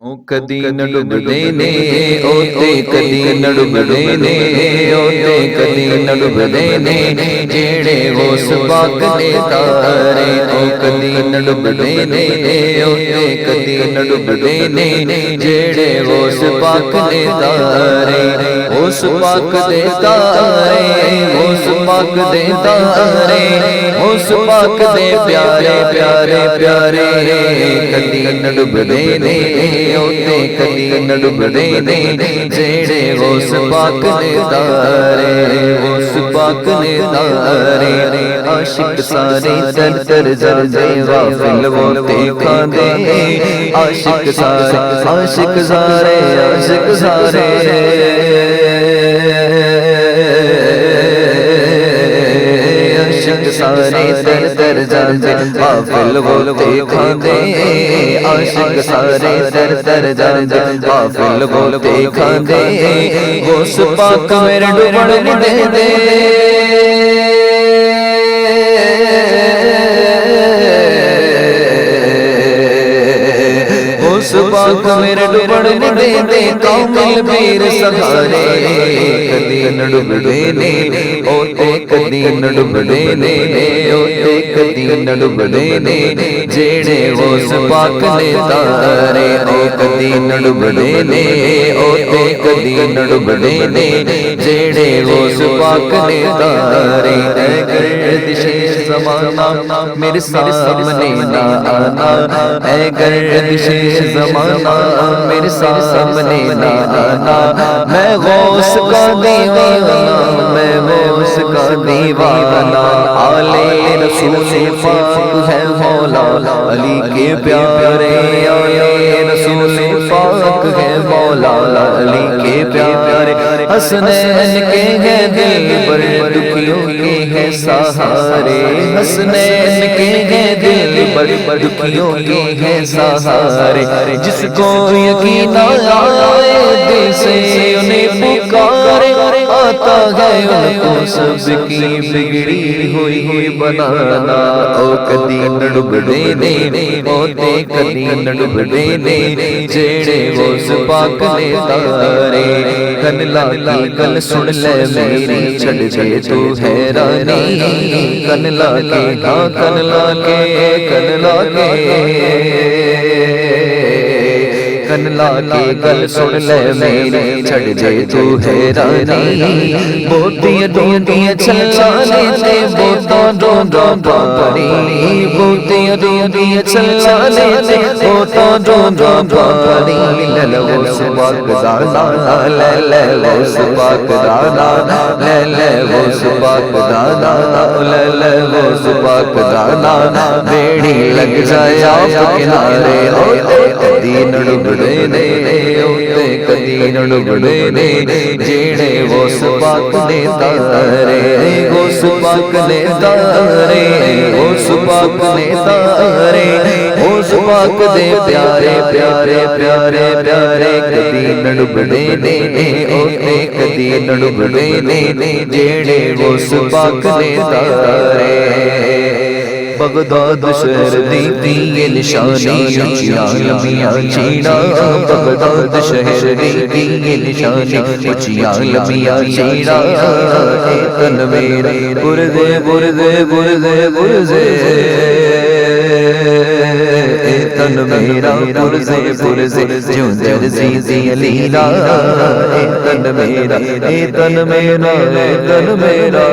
او کدی نڈبدے نے اوتے کدی نڈبدے نے اوتے کدی نڈبدے نے جیڑے غوث پاک دے تارے او کدی نڈبدے نے اوتے کدی نڈبدے نے جیڑے غوث پاک دے تارے غوث پاک دے تارے غوث پاک دے تارے غوث پاک دے پیارے پیارے پیارے کدی نڈبدے نے اوتے کدی نڈبدے نے جیڑے غوث پاک دے تارے غوث پاک دے تارے عاشق سارے در در جاندے غافل وہ کھان دے عاشق سارے عاشق سارے عاشق سارے سارے در در جاندے غافل وہ کھاندے عاشق سارے در در جاندے غافل وہ کھاندے غوث پاک میرے ڈوبن دے دے غوث پاک میرے ڈوبن دے دے کامل پیر سہارے کدی نڈبدے نے اوتے کدی نڈبدے نے اوتے کدی نڈبدے نے جیڑے غوث پاک دے تارے او کدی نڈبدے نے اوتے کدی نڈبدے نے جیڑے غوث پاک دے تارے اے گردش زمانہ میرے سامنے نہ آنا اے گردش زمانہ میرے سامنے نہ آنا میں غوث کا دیوانہ میں غوث کا دیوانہ آلے رسول پاک ہے مولا علی کے پیارے آلے رسول پاک ہے مولا علی کے پیارے حسنین کے ہیں دل پر دکھیوں کے ہیں سہارے حسنین کے ہیں دل پر دکھیوں کے ہیں سہارے جس کو یقین آئے دل سے انہیں پکارے آتا ہے ان کو سب کی بگڑی ہوئی بنانا او کدی نڈبدے نے اوتے کدی نڈبدے نے جیڑے غوث پاک دے تارے کن لا کی گل سن لے میری چھڑ جائے تو حیرانی کن لا کے کن لا کے کن لا کے کن لا کے گل سن لے میری چھڑ جائے تو حیرانی بوتیاں ڈونڈیاں چلانے تے بوتاں ڈونڈا پانی بوتیاں ڈونڈیاں چلانے تے بوتاں ڈونڈا پانی لے لے غوث پاک دانا لے لے غوث پاک دانا لے لے غوث پاک دانا لے لے غوث پاک دانا بیڑی لگ جائے آپ کنارے اوتے کدی نڈبدے نے اوتے کدی نڈبدے نے جیڑے غوث پاک دے تارے غوث پاک دے تارے غوث پاک دے تارے غوث پاک دے پیارے پیارے پیارے پیارے کدی نڈبدے نے اوتے کدی نڈبدے نے جیڑے غوث پاک دے تارے بغداد شہر دی یہ نشانی اچھیاں لمبیاں چیڑا بغداد شہر دی یہ نشانی اچھیاں لمبیاں چیڑا اے تن میرے بردے بردے بردے بردے اے تن میرا بردے بردے جو درزی دی علیلا اے تن میرا اے تن میرا اے تن میرا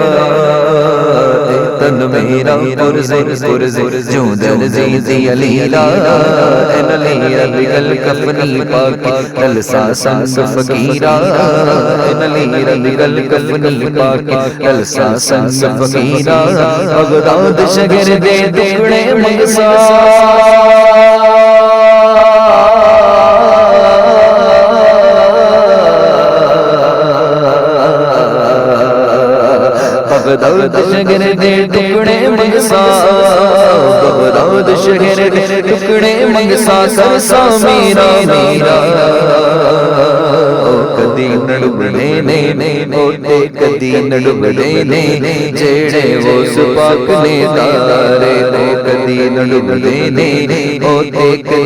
تن میرا پرزے پرزے جو درزی دی علیلا این علی ربگل کفنی پاکی تلسا سنس فقیرا این علی ربگل کفنی پاکی تلسا سنس فقیرا بغداد شہر دے ٹکڑے مگسا بغداد شہر دے ٹکڑے مگسا بغداد شہر دے ٹکڑے مگسا سرسا میرا میرا کدی نڈبدے نے اوتے کدی نڈبدے نے جیڑے غوث پاک دے تارے کدی نڈبدے نے اوتے